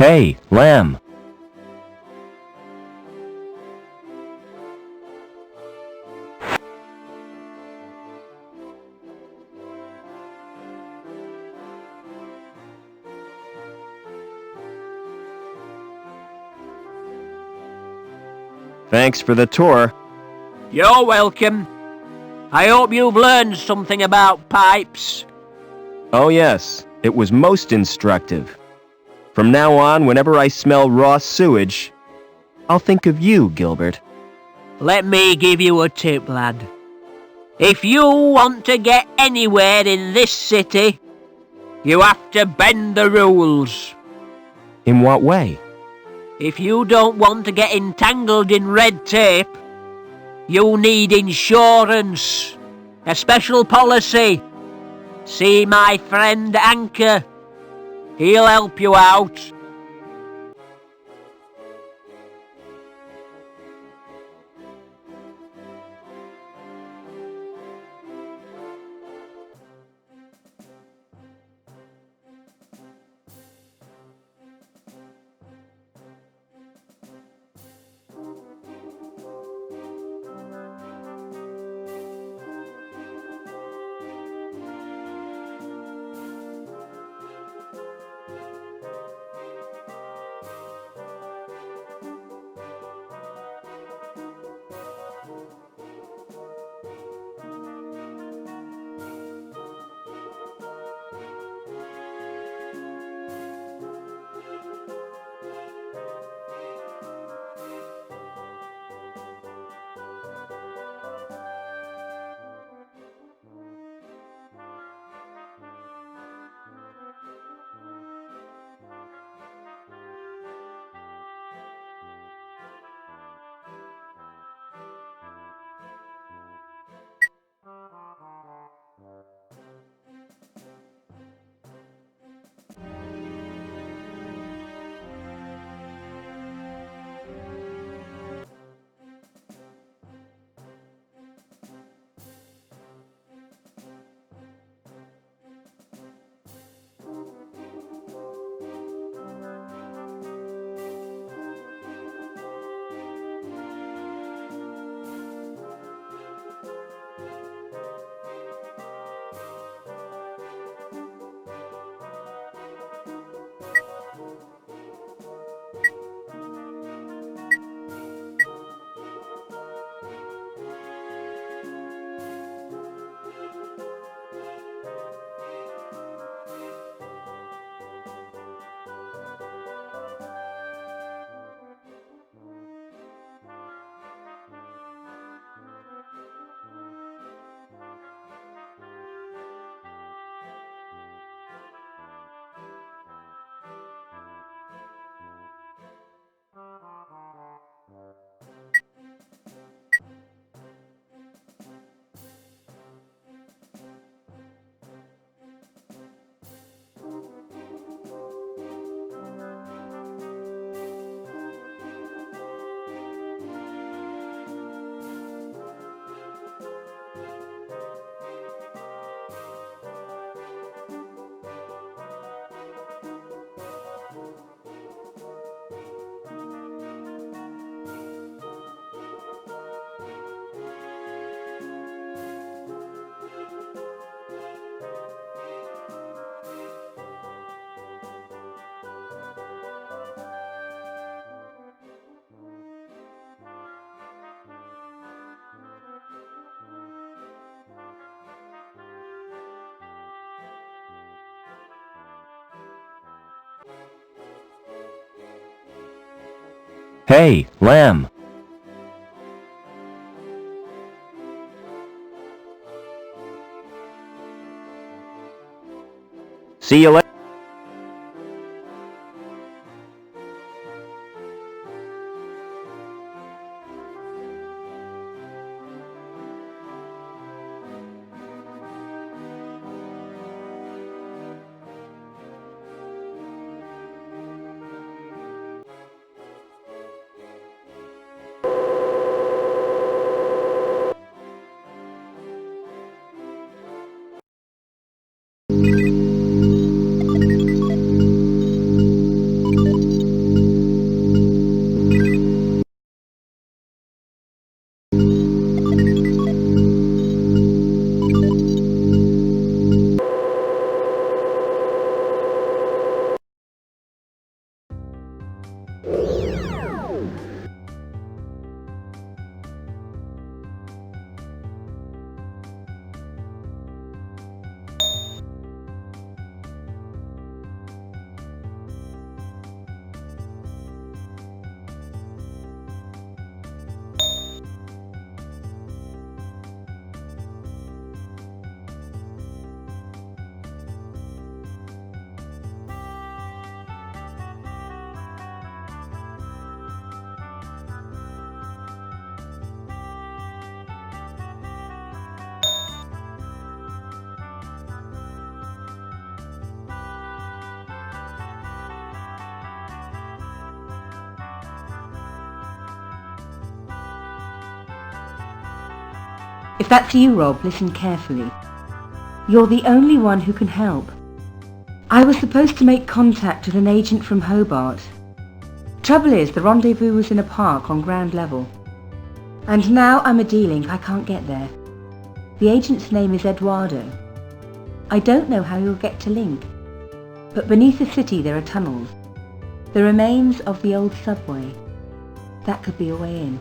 Hey, Lamb. Thanks for the tour. You're welcome. I hope you've learned something about pipes. Oh yes, it was most instructive. From now on, whenever I smell raw sewage, I'll think of you, Gilbert. Let me give you a tip, lad. If you want to get anywhere in this city, you have to bend the rules. In what way? If you don't want to get entangled in red tape, you need insurance, a special policy. See my friend Anchor. He'll help you out. Hey, Lamb. See you later. If that's you, Rob, listen carefully. You're the only one who can help. I was supposed to make contact with an agent from Hobart. Trouble is, the rendezvous was in a park on ground level. And now I'm a D-Link, I can't get there. The agent's name is Eduardo. I don't know how you'll get to Link, but beneath the city there are tunnels. The remains of the old subway. That could be a way in.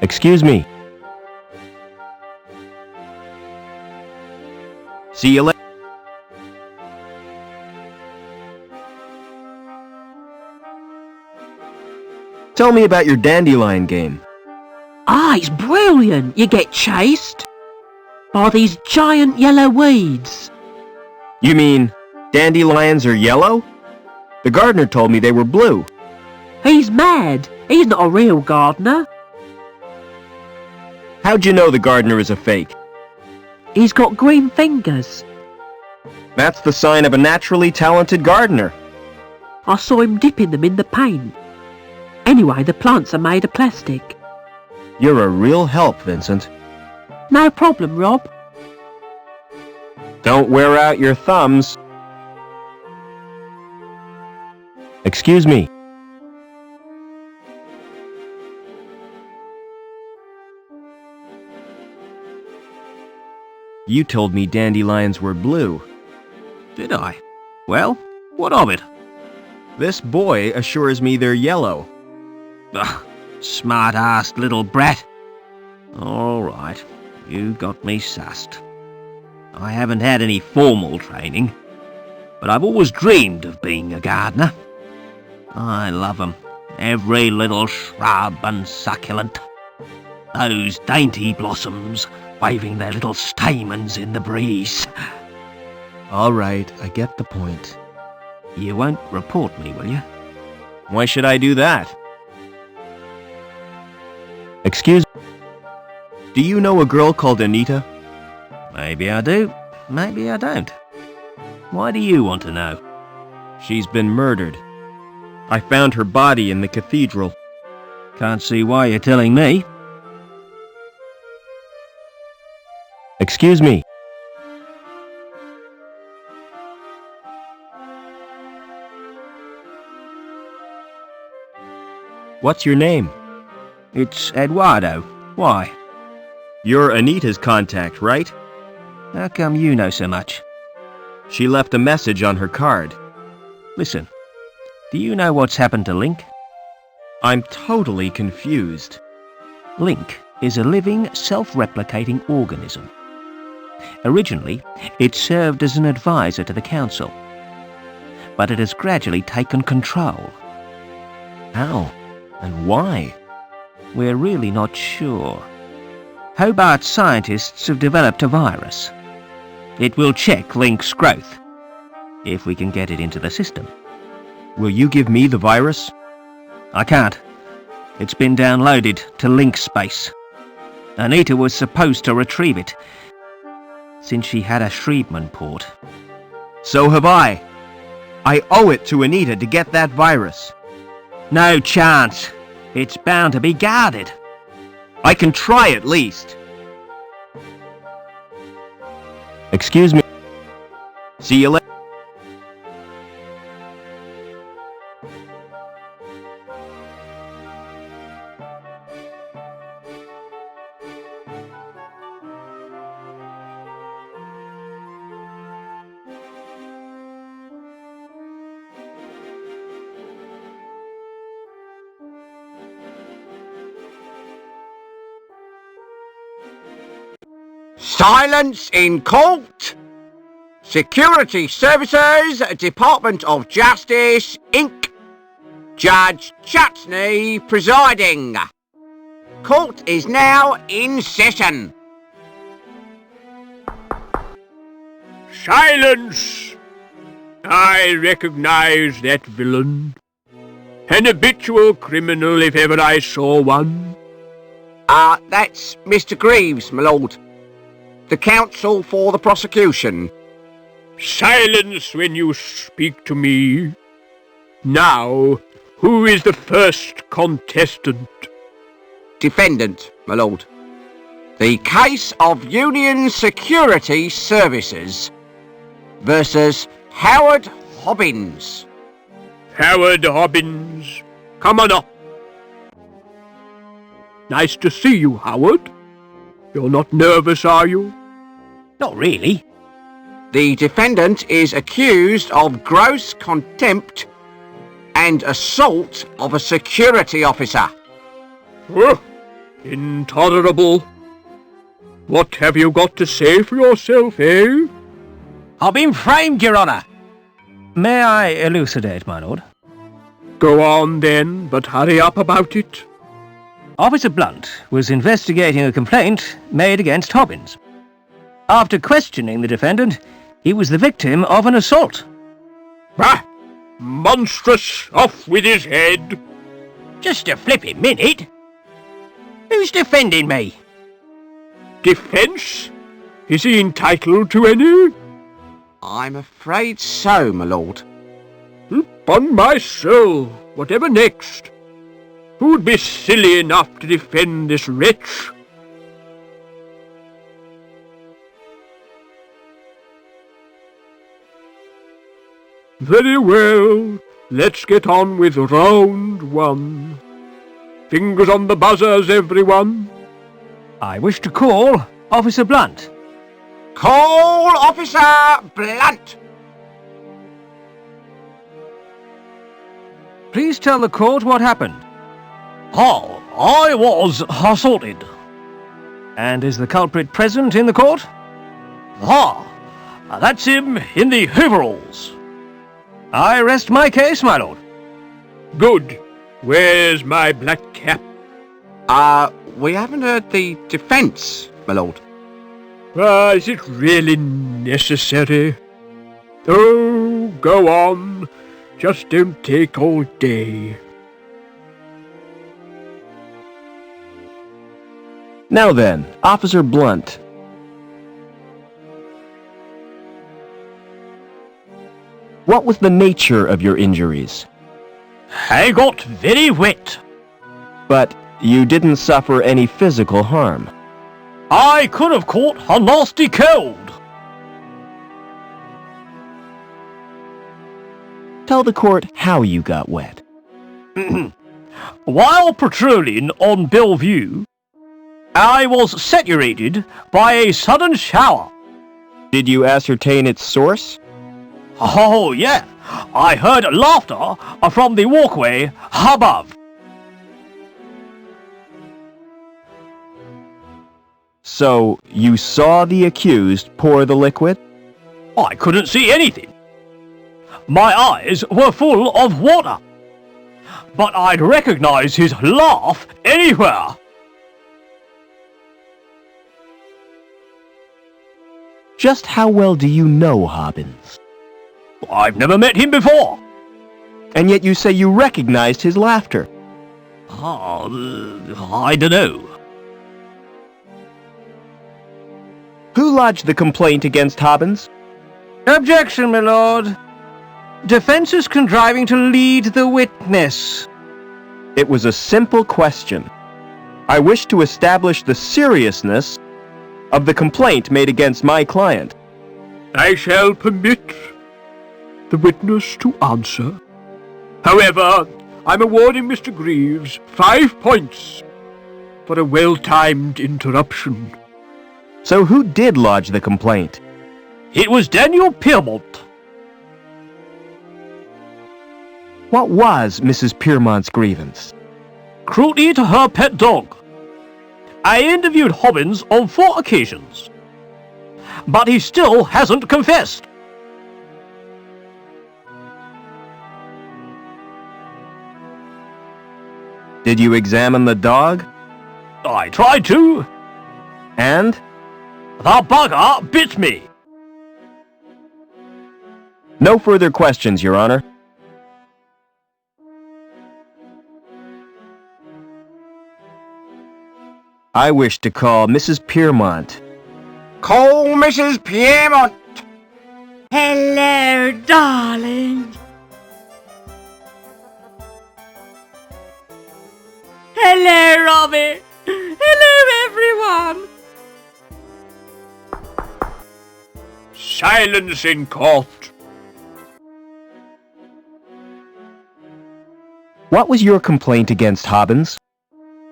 Excuse me. See you later. Tell me about your dandelion game. Ah, it's brilliant. You get chased by these giant yellow weeds. You mean dandelions are yellow? The gardener told me they were blue. He's mad. He's not a real gardener. How'd you know the gardener is a fake? He's got green fingers. That's the sign of a naturally talented gardener. I saw him dipping them in the paint. Anyway, the plants are made of plastic. You're a real help, Vincent. No problem, Rob. Don't wear out your thumbs. Excuse me. You told me dandelions were blue. Did I? Well, what of it? This boy assures me they're yellow. Ugh, smart-assed little brat. All right, you got me sussed. I haven't had any formal training, but I've always dreamed of being a gardener. I love 'em, every little shrub and succulent. Those dainty blossoms waving their little stamens in the breeze. All right, I get the point. You won't report me, will you? Why should I do that? Excuse me. Do you know a girl called Anita? Maybe I do, maybe I don't. Why do you want to know? She's been murdered. I found her body in the cathedral. Can't see why you're telling me. Excuse me. What's your name? It's Eduardo. Why? You're Anita's contact, right? How come you know so much? She left a message on her card. Listen, do you know what's happened to Link? I'm totally confused. Link is a living, self-replicating organism. Originally, it served as an advisor to the council, but it has gradually taken control. How? And why? we're really not sure. Hobart scientists have developed a virus. It will check Link's growth, if we can get it into the system. Will you give me the virus? I can't. It's been downloaded to Link Space. Anita was supposed to retrieve it, since she had a Shriebman port. So have I. I owe it to Anita to get that virus. No chance. It's bound to be guarded. I can try at least. Excuse me. See you later. Silence in court! Security Services, Department of Justice, Inc. Judge Chutney presiding. Court is now in session. Silence! I recognize that villain. An habitual criminal if ever I saw one. That's Mr. Greaves, my lord. The counsel for the prosecution. Silence when you speak to me. Now, who is the first contestant? Defendant, my lord. The case of Union Security Services versus Howard Hobbins. Howard Hobbins, come on up. Nice to see you, Howard. You're not nervous, are you? Not really. The defendant is accused of gross contempt and assault of a security officer. Oh, intolerable. What have you got to say for yourself, eh? I've been framed, Your Honour. May I elucidate, my lord? Go on then, but hurry up about it. Officer Blunt was investigating a complaint made against Hobbins. After questioning the defendant, he was the victim of an assault. Bah! Monstrous! Off with his head! Just a flipping minute. Who's defending me? Defence? Is he entitled to any? I'm afraid so, my lord. Upon my soul, whatever next? Who'd be silly enough to defend this wretch? Very well, let's get on with round one. Fingers on the buzzers, everyone. I wish to call Officer Blunt. Call Officer Blunt! Please tell the court what happened. Oh, I was assaulted. And is the culprit present in the court? That's him in the overalls. I rest my case, my lord. Good. Where's my black cap? We haven't heard the defence, my lord. Is it really necessary? Oh, go on. Just don't take all day. Now then, Officer Blunt. What was the nature of your injuries? I got very wet. But you didn't suffer any physical harm. I could have caught a nasty cold. Tell the court how you got wet. While patrolling on Bellevue, I was saturated by a sudden shower. Did you ascertain its source? Oh, yeah. I heard laughter from the walkway above. So, you saw the accused pour the liquid? I couldn't see anything. My eyes were full of water. but I'd recognise his laugh anywhere. Just how well do you know Hobbins? I've never met him before. And yet you say you recognized his laughter. I dunno. Who lodged the complaint against Hobbins? Objection, my lord. Defence is contriving to lead the witness. It was a simple question. I wish to establish the seriousness of the complaint made against my client. I shall permit the witness to answer. However, I'm awarding Mr. Greaves 5 points for a well-timed interruption. So who did lodge the complaint? It was Daniel Piermont. What was Mrs. Piermont's grievance? Cruelty to her pet dog. I interviewed Hobbins on 4 occasions, but he still hasn't confessed. Did you examine the dog? I tried to. And? The bugger bit me. No further questions, Your Honor. I wish to call Mrs. Piermont. Call Mrs. Piermont. Hello, darling. Hello, Robbie. Hello, everyone. Silence in court. What was your complaint against Hobbins?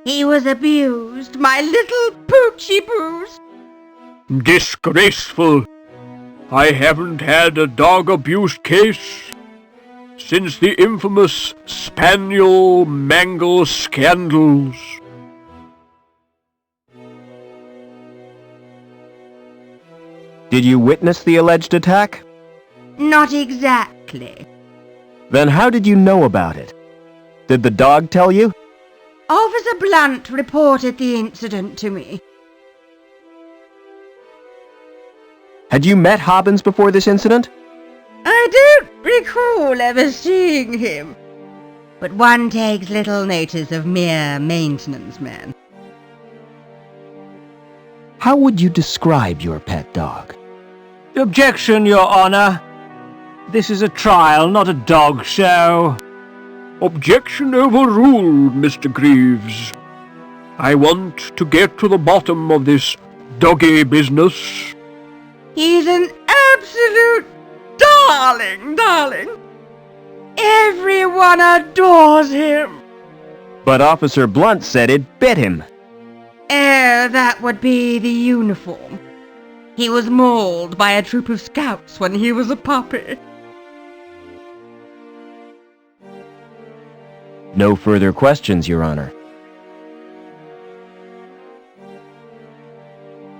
He was abused, my little poochie poos. Disgraceful. I haven't had a dog abuse case since the infamous Spaniel Mangle scandals. Did you witness the alleged attack? Not exactly. Then how did you know about it? Did the dog tell you? Officer Blunt reported the incident to me. Had you met Hobbins before this incident? I don't recall ever seeing him. But one takes little notice of mere maintenance men. How would you describe your pet dog? Objection, Your Honour. This is a trial, not a dog show. Objection overruled, Mr. Greaves. I want to get to the bottom of this doggy business. He's an absolute darling. Everyone adores him. But Officer Blunt said it bit him. That would be the uniform. He was mauled by a troop of scouts when he was a puppy. No further questions, Your Honor.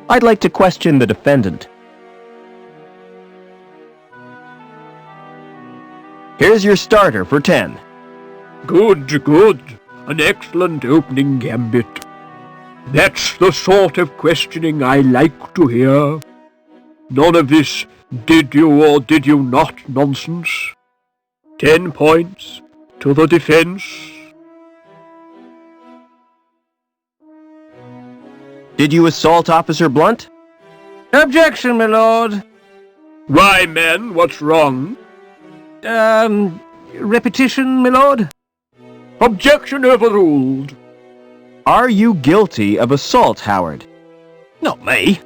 I'd like to question the defendant. Here's your starter for 10. Good. An excellent opening gambit. That's the sort of questioning I like to hear. None of this did you or did you not nonsense. 10 points to the defense. Did you assault Officer Blunt? Objection, my lord. Why, man, what's wrong? Repetition, my lord? Objection overruled. Are you guilty of assault, Howard? Not me.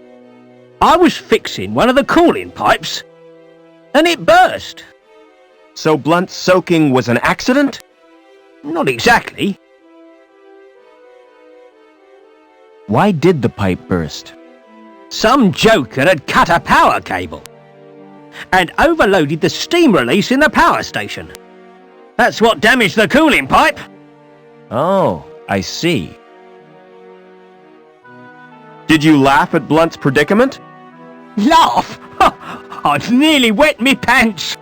I was fixing one of the cooling pipes, and it burst. So Blunt's soaking was an accident? Not exactly. Why did the pipe burst? Some joker had cut a power cable and overloaded the steam release in the power station. That's what damaged the cooling pipe. Oh, I see. Did you laugh at Blunt's predicament? Laugh? I'd nearly wet me pants.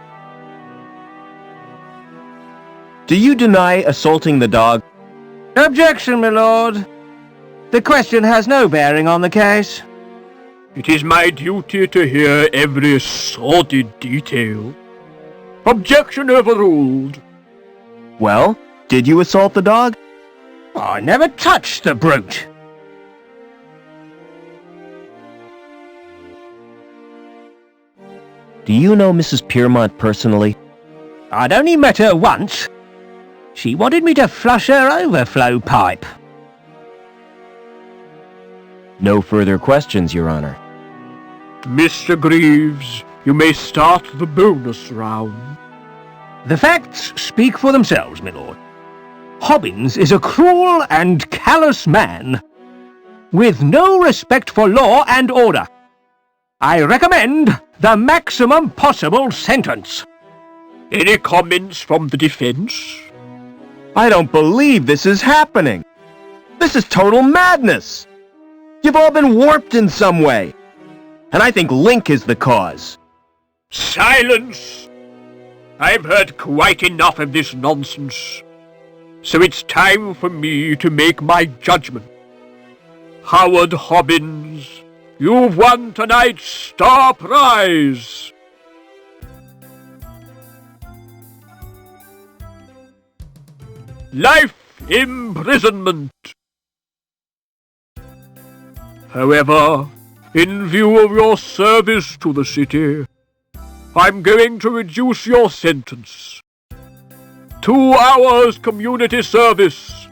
Do you deny assaulting the dog? Objection, my lord. The question has no bearing on the case. It is my duty to hear every sordid detail. Objection overruled. Well, did you assault the dog? I never touched the brute. Do you know Mrs. Piermont personally? I'd only met her once. She wanted me to flush her overflow pipe. No further questions, Your Honor. Mr. Greaves, you may start the bonus round. The facts speak for themselves, my lord. Hobbins is a cruel and callous man, with no respect for law and order. I recommend the maximum possible sentence. Any comments from the defense? I don't believe this is happening. This is total madness. You've all been warped in some way. And I think Link is the cause. Silence! I've heard quite enough of this nonsense. So it's time for me to make my judgment. Howard Hobbins, you've won tonight's star prize. Life imprisonment. However, in view of your service to the city, I'm going to reduce your sentence. 2 hours community service.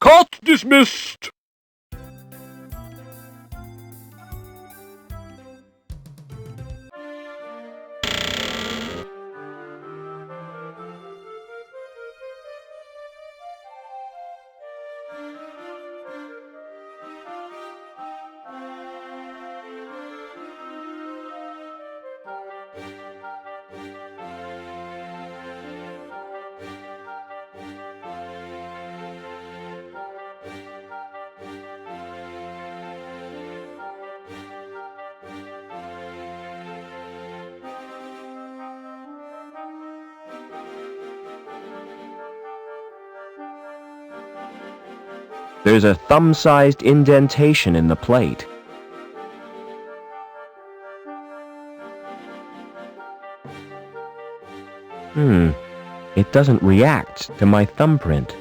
Court dismissed. There's a thumb-sized indentation in the plate. It doesn't react to my thumbprint.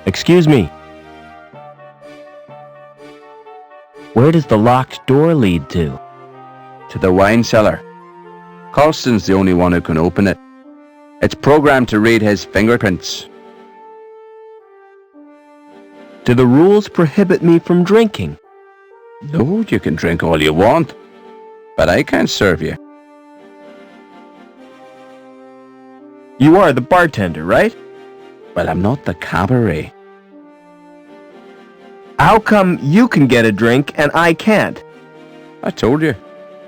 Excuse me. Where does the locked door lead to? To the wine cellar. Colston's the only one who can open it. It's programmed to read his fingerprints. Do the rules prohibit me from drinking? No, you can drink all you want, but I can't serve you. You are the bartender, right? Well, I'm not the cabaret. How come you can get a drink and I can't? I told you.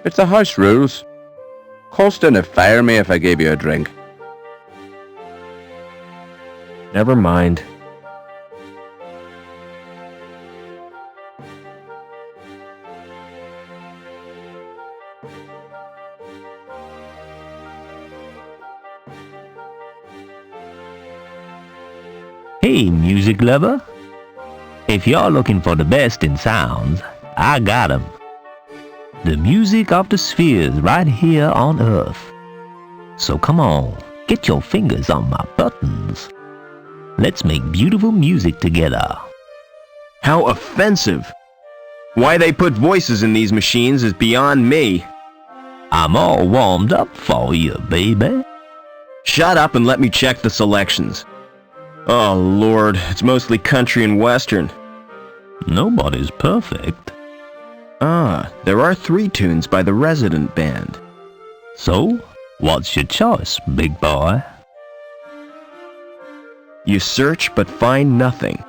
It's the house rules. Colston would fire me if I gave you a drink. Never mind. Hey, music lover. If you're looking for the best in sounds, I got 'em. The music of the spheres right here on Earth. So come on, get your fingers on my buttons. Let's make beautiful music together. How offensive. Why they put voices in these machines is beyond me. I'm all warmed up for you, baby. Shut up and let me check the selections. Oh, Lord, it's mostly country and western. Nobody's perfect. Ah, there are 3 tunes by the Resident Band. So, what's your choice, big boy? You search but find nothing.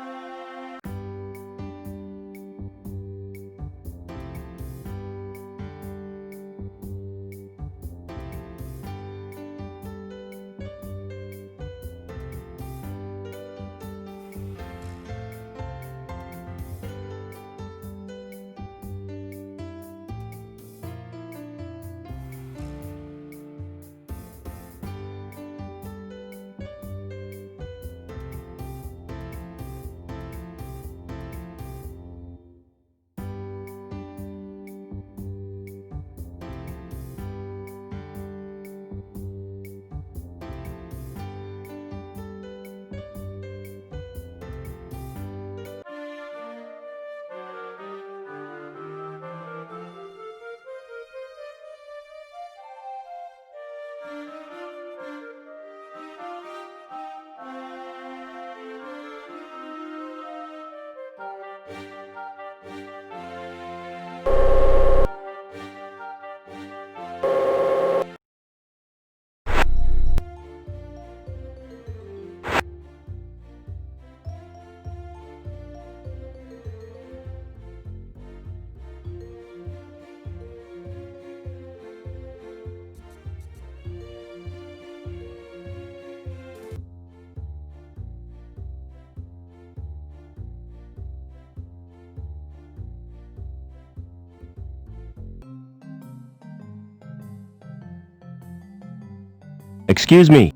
Excuse me.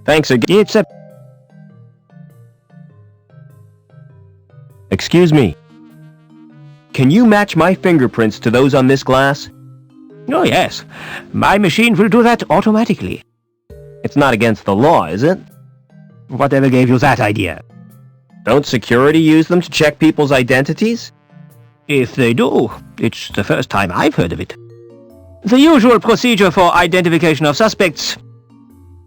Thanks again. It's a... Excuse me. Can you match my fingerprints to those on this glass? Oh, yes. My machine will do that automatically. It's not against the law, is it? Whatever gave you that idea? Don't security use them to check people's identities? If they do, it's the first time I've heard of it. The usual procedure for identification of suspects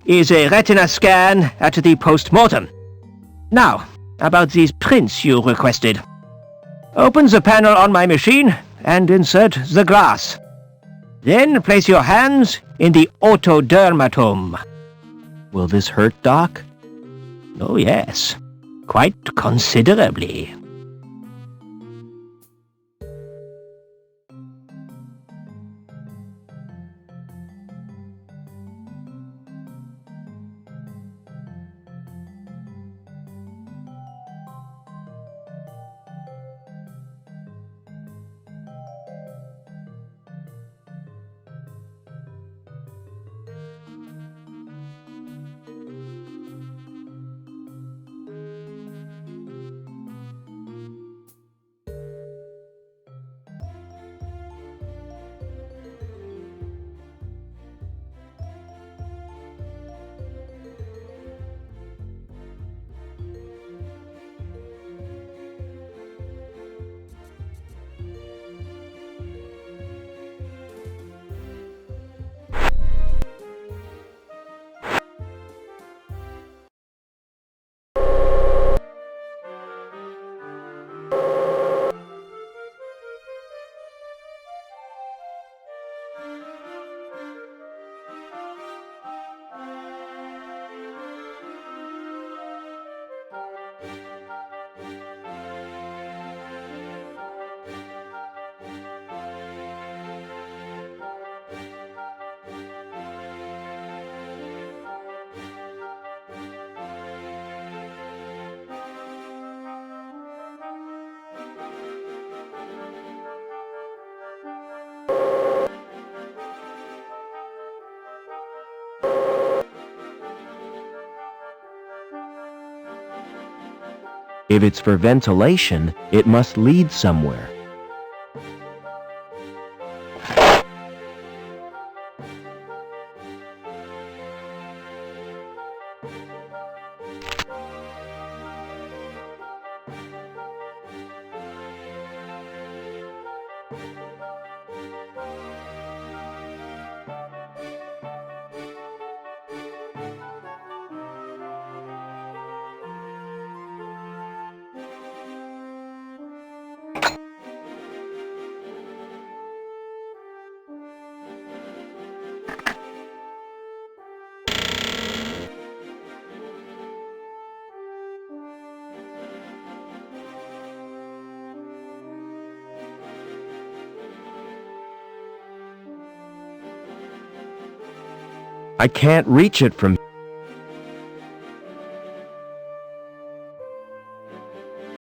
is a retina scan at the post-mortem. Now, about these prints you requested. Open the panel on my machine and insert the glass. Then place your hands in the otodermatome. Will this hurt, Doc? Oh, yes. Quite considerably. If it's for ventilation, it must lead somewhere. I can't reach it from